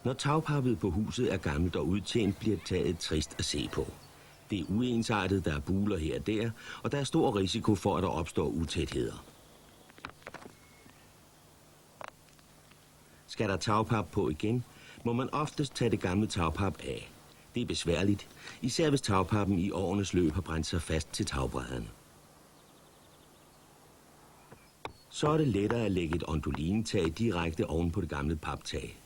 Når tagpappet på huset er gammelt og udtjent, bliver taget trist at se på. Det er uensartet, der er buler her og der, og der er stor risiko for, at der opstår utætheder. Skal der tagpap på igen, må man oftest tage det gamle tagpap af. Det er besværligt, især hvis tagpappen i årenes løb har brændt sig fast til tagbrædderne. Så er det lettere at lægge et ondulinetag direkte oven på det gamle paptag.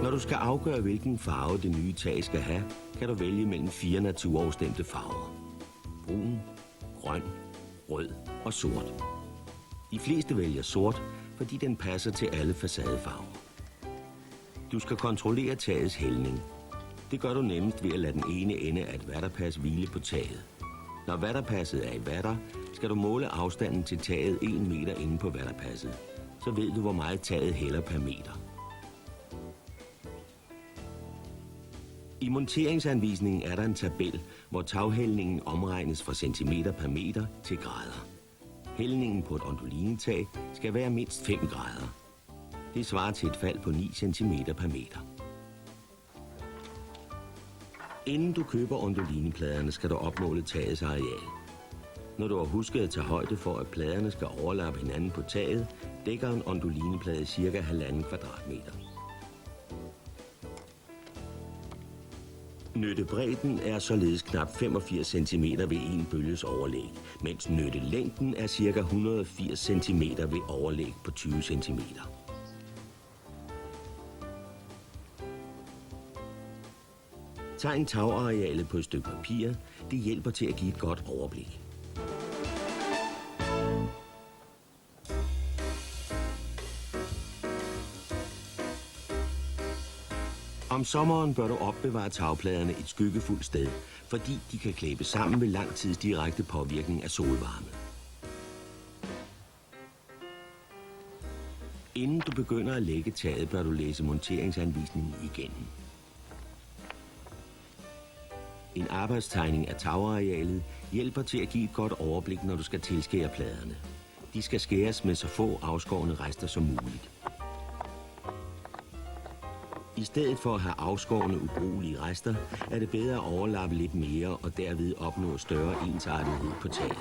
Når du skal afgøre, hvilken farve det nye tag skal have, kan du vælge mellem 4 naturoverstemte farver. Brun, grøn, rød og sort. De fleste vælger sort, fordi den passer til alle facadefarver. Du skal kontrollere tagets hældning. Det gør du nemmest ved at lade den ene ende af et vatterpas hvile på taget. Når vatterpasset er i vatter, skal du måle afstanden til taget 1 meter inde på vatterpasset. Så ved du, hvor meget taget hælder per meter. I monteringsanvisningen er der en tabel, hvor taghældningen omregnes fra centimeter per meter til grader. Hældningen på et ondulinetag skal være mindst 5 grader. Det svarer til et fald på 9 cm per meter. Inden du køber ondulinepladerne, skal du opmåle tagets areal. Når du har husket at tage højde for, at pladerne skal overlappe hinanden på taget, dækker en ondulineplade ca. 1,5 kvadratmeter. Nyttebredden er således knap 85 cm ved en bølges overlæg, mens nyttelængden er ca. 180 cm ved overlæg på 20 cm. Tegn tagarealet på et stykke papir. Det hjælper til at give et godt overblik. Om sommeren bør du opbevare tagpladerne et skyggefuldt sted, fordi de kan klæbe sammen ved lang tids direkte påvirkning af solvarme. Inden du begynder at lægge taget, bør du læse monteringsanvisningen igennem. En arbejdstegning af tagarealet hjælper til at give et godt overblik, når du skal tilskære pladerne. De skal skæres med så få afskårne rester som muligt. I stedet for at have afskårne ubrugelige rester, er det bedre at overlappe lidt mere og derved opnå større ensartethed på taget.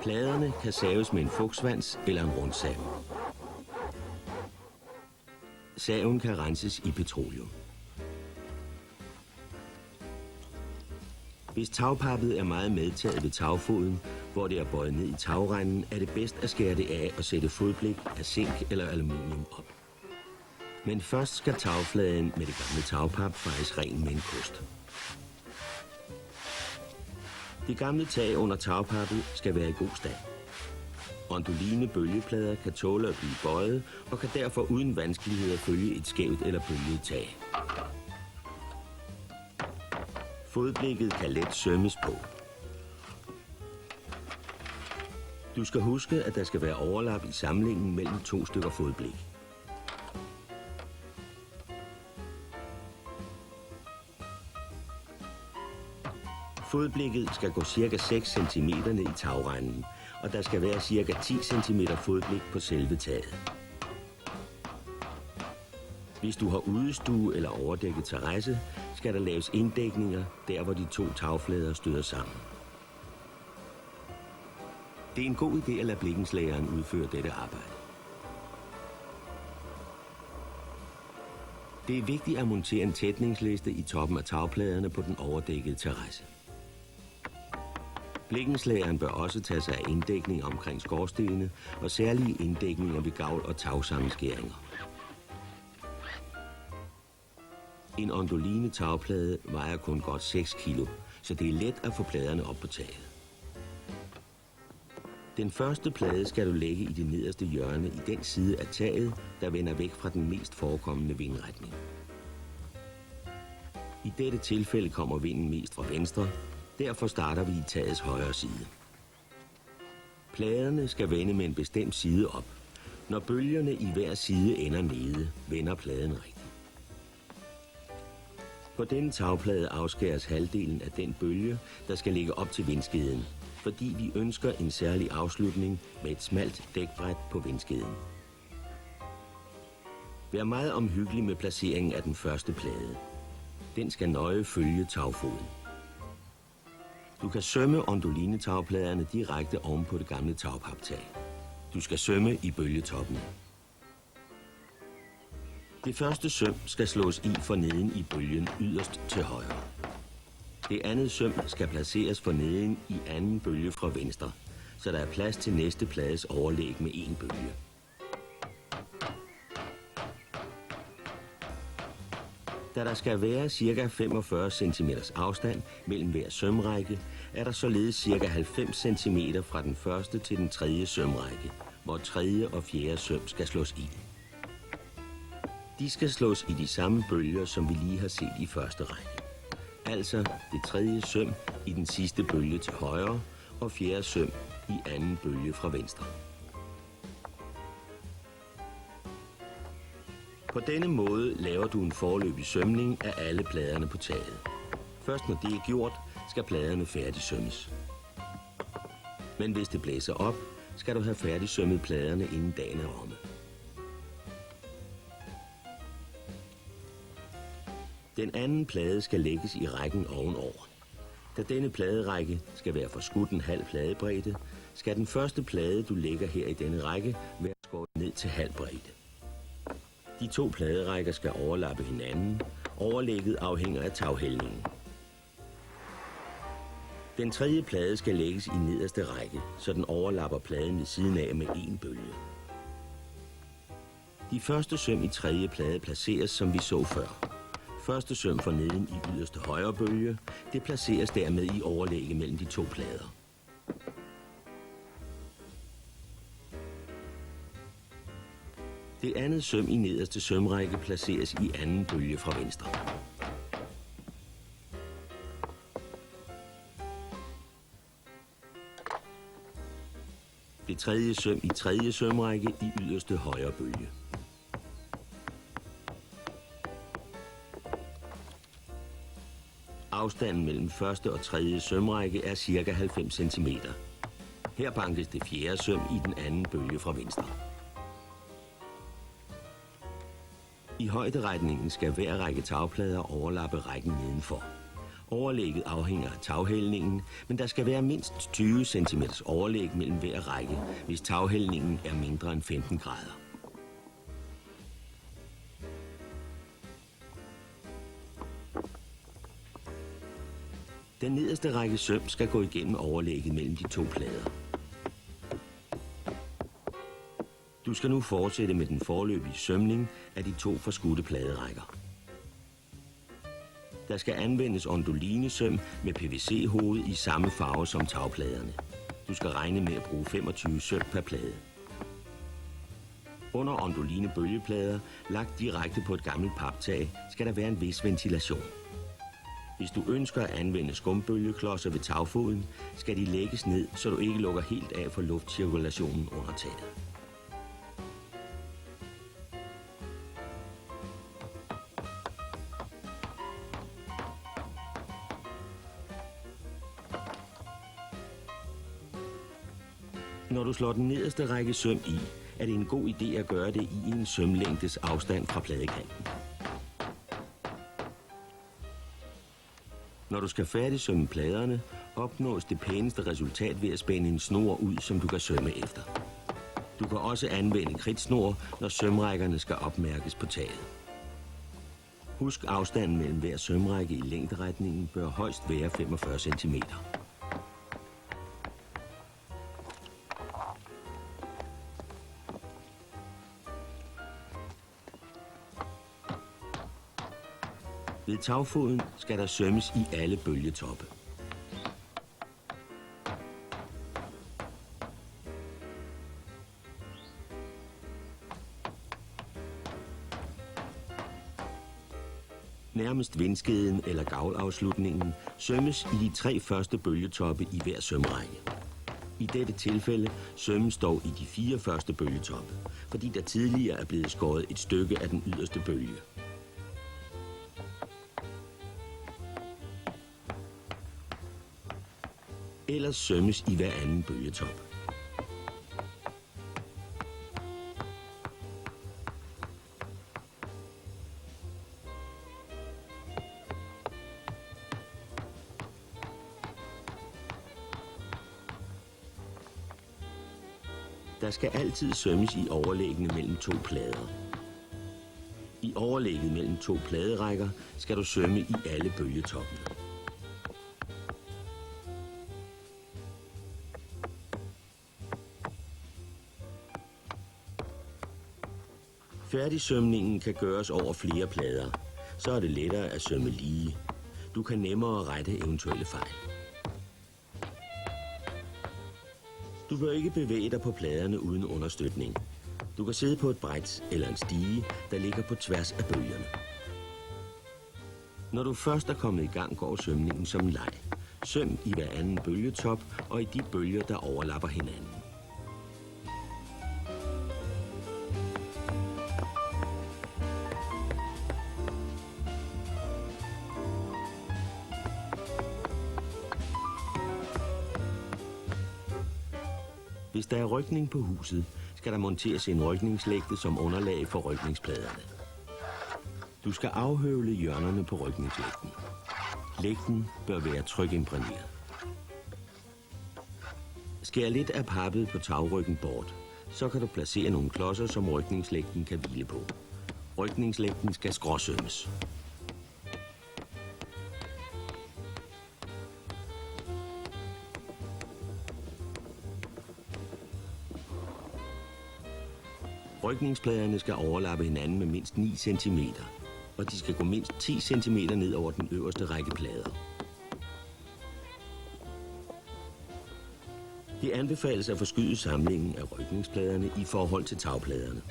Pladerne kan saves med en fugtsvans eller en rundsav. Saven kan renses i petroleum. Hvis tagpappet er meget medtaget ved tagfoden, hvor det er bøjet ned i tagrenden, er det bedst at skære det af og sætte fodblik af zink eller aluminium op. Men først skal tagfladen med det gamle tagpap fejes ren med en kost. Det gamle tag under tagpappet skal være i god stand. Onduline bølgeplader kan tåle at blive bøjet og kan derfor uden vanskeligheder følge et skævt eller bølget tag. Fodblikket kan let sømmes på. Du skal huske, at der skal være overlap i samlingen mellem 2 stykker fodblik. Fodblikket skal gå ca. 6 cm ned i tagrenden, og der skal være ca. 10 cm fodblik på selve taget. Hvis du har udestue eller overdækket terrasse, skal der laves inddækninger der, hvor de 2 tagflader støder sammen. Det er en god idé at lade blikkenslageren udføre dette arbejde. Det er vigtigt at montere en tætningsliste i toppen af tagpladerne på den overdækkede terrasse. Blikkenslageren bør også tage sig af inddækning omkring skorstene og særlige inddækninger ved gavl- og tagsammenskæringer. En onduline tagplade vejer kun godt 6 kg, så det er let at få pladerne op på taget. Den første plade skal du lægge i det nederste hjørne i den side af taget, der vender væk fra den mest forekommende vindretning. I dette tilfælde kommer vinden mest fra venstre, derfor starter vi i tagets højre side. Pladerne skal vende med en bestemt side op. Når bølgerne i hver side ender nede, vender pladen rigtigt. På denne tagplade afskæres halvdelen af den bølge, der skal ligge op til vindskeden, fordi vi ønsker en særlig afslutning med et smalt dækbræt på vindskeden. Vær meget omhyggelig med placeringen af den første plade. Den skal nøje følge tagfoden. Du kan sømme ondulinetagpladerne direkte oven på det gamle tagpaptag. Du skal sømme i bølgetoppen. Det første søm skal slås i for neden i bølgen yderst til højre. Det andet søm skal placeres for neden i anden bølge fra venstre, så der er plads til næste plades overlæg med en bølge. Da der skal være ca. 45 cm afstand mellem hver sømrække, er der således ca. 90 cm fra den første til den tredje sømrække, hvor tredje og fjerde søm skal slås i. De skal slås i de samme bølger, som vi lige har set i første række. Altså det tredje søm i den sidste bølge til højre og fjerde søm i anden bølge fra venstre. På denne måde laver du en foreløbig sømning af alle pladerne på taget. Først når det er gjort, skal pladerne færdigsømmes. Men hvis det blæser op, skal du have færdigsømmet pladerne inden dagen er omme. Den anden plade skal lægges i rækken ovenover. Da denne pladerække skal være forskudt en halv pladebredde, skal den første plade, du lægger her i denne række, være skåret ned til halv bredde. De to pladerækker skal overlappe hinanden. Overlægget afhænger af taghældningen. Den tredje plade skal lægges i nederste række, så den overlapper pladen ved siden af med en bølge. De første søm i tredje plade placeres, som vi så før. Første søm for neden i yderste højre bølge, det placeres dermed i overlægget mellem de to plader. Det andet søm i nederste sømrække placeres i anden bølge fra venstre. Det tredje søm i tredje sømrække i yderste højre bølge. Afstanden mellem første og tredje sømrække er ca. 90 cm. Her bankes det fjerde søm i den anden bølge fra venstre. I højderetningen skal hver række tagplader overlappe rækken nedenfor. Overlægget afhænger af taghældningen, men der skal være mindst 20 cm overlæg mellem hver række, hvis taghældningen er mindre end 15 grader. Den nederste række søm skal gå igennem overlægget mellem de to plader. Du skal nu fortsætte med den foreløbige sømning af de to forskudte pladerækker. Der skal anvendes ondulinesøm med PVC-hoved i samme farve som tagpladerne. Du skal regne med at bruge 25 søm per plade. Under onduline bølgeplader, lagt direkte på et gammelt paptag, skal der være en vis ventilation. Hvis du ønsker at anvende skumbølgeklodser ved tagfoden, skal de lægges ned, så du ikke lukker helt af for luftcirkulationen under taget. Når du slår den nederste række søm i, er det en god idé at gøre det i en sømlængdes afstand fra pladekanten. Når du skal færdigsømme pladerne, opnås det pæneste resultat ved at spænde en snor ud, som du kan sømme efter. Du kan også anvende kridtsnor, når sømrækkerne skal opmærkes på taget. Husk, afstanden mellem hver sømrække i længderetningen bør højst være 45 cm. Ved tagfoden skal der sømmes i alle bølgetoppe. Nærmest vindskeden eller gavlafslutningen sømmes i de 3 første bølgetoppe i hver sømrække. I dette tilfælde sømmes dog i de 4 første bølgetoppe, fordi der tidligere er blevet skåret et stykke af den yderste bølge. ellers sømmes i hver anden bølgetop. Der skal altid sømmes i overlæggene mellem to plader. I overlægget mellem to pladerækker skal du sømme i alle bølgetoppene. Færdigsømningen kan gøres over flere plader, så er det lettere at sømme lige. Du kan nemmere rette eventuelle fejl. Du bør ikke bevæge dig på pladerne uden understøtning. Du kan sidde på et bræt eller en stige, der ligger på tværs af bølgerne. Når du først er kommet i gang, går sømningen som en leg. Søm i hver anden bølgetop og i de bølger, der overlapper hinanden. Hvis der er rykning på huset, skal der monteres en rykningslægte som underlag for rykningspladerne. Du skal afhøvle hjørnerne på rykningslægten. Lægten bør være trykimprægneret. Skær lidt af pappet på tagryggen bort, så kan du placere nogle klodser, som rykningslægten kan hvile på. Rykningslægten skal skråsømmes. Rykningspladerne skal overlappe hinanden med mindst 9 cm, og de skal gå mindst 10 cm ned over den øverste række plader. Det anbefales at forskyde samlingen af rykningspladerne i forhold til tagpladerne.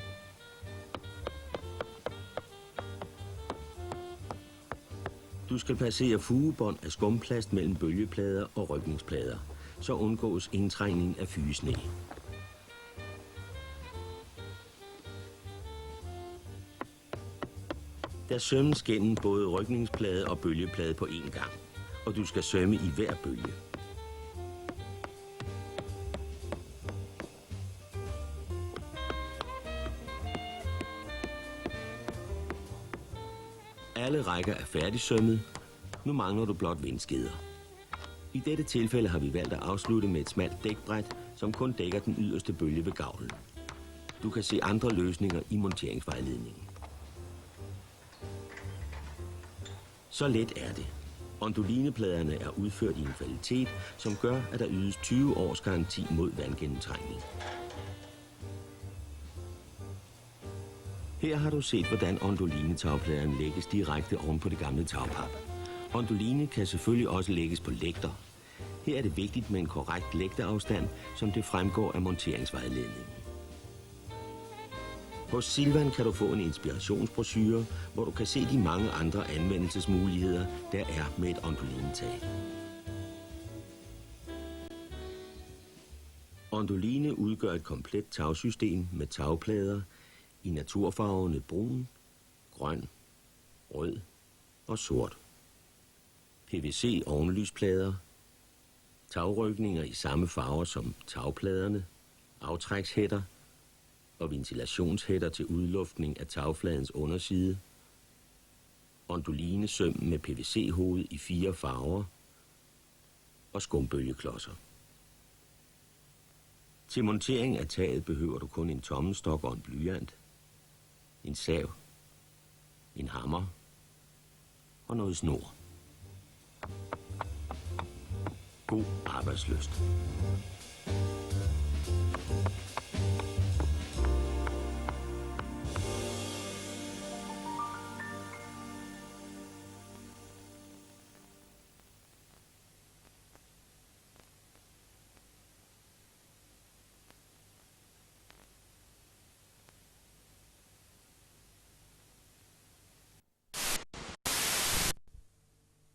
Du skal placere fugebånd af skumplast mellem bølgeplader og rykningsplader, så undgås indtrængning af fygesne. Der sømmes gennem både rykningsplade og bølgeplade på én gang, og du skal sømme i hver bølge. Alle rækker er færdigsømmet. Nu mangler du blot vindskeder. I dette tilfælde har vi valgt at afslutte med et smalt dækbræt, som kun dækker den yderste bølge ved gavlen. Du kan se andre løsninger i monteringsvejledningen. Så let er det. Ondulinepladerne er udført i en kvalitet, som gør, at der ydes 20 års garanti mod vandgennemtrængning. Her har du set, hvordan ondulinetagpladerne lægges direkte oven på det gamle tagpap. Onduline kan selvfølgelig også lægges på lægter. Her er det vigtigt med en korrekt lægteafstand, som det fremgår af monteringsvejledningen. Hos Silvan kan du få en inspirationsbrochure, hvor du kan se de mange andre anvendelsesmuligheder, der er med et ondulinetag. Onduline udgør et komplet tagsystem med tagplader i naturfarverne brun, grøn, rød og sort. PVC ovenlysplader, tagrykninger i samme farver som tagpladerne, aftrækshætter og ventilationshætter til udluftning af tagfladens underside, ondulinesøm med PVC-hoved i 4 farver og skumbølgeklodser. Til montering af taget behøver du kun en tommelstok og en blyant, en sav, en hammer og noget snor. God arbejdslyst.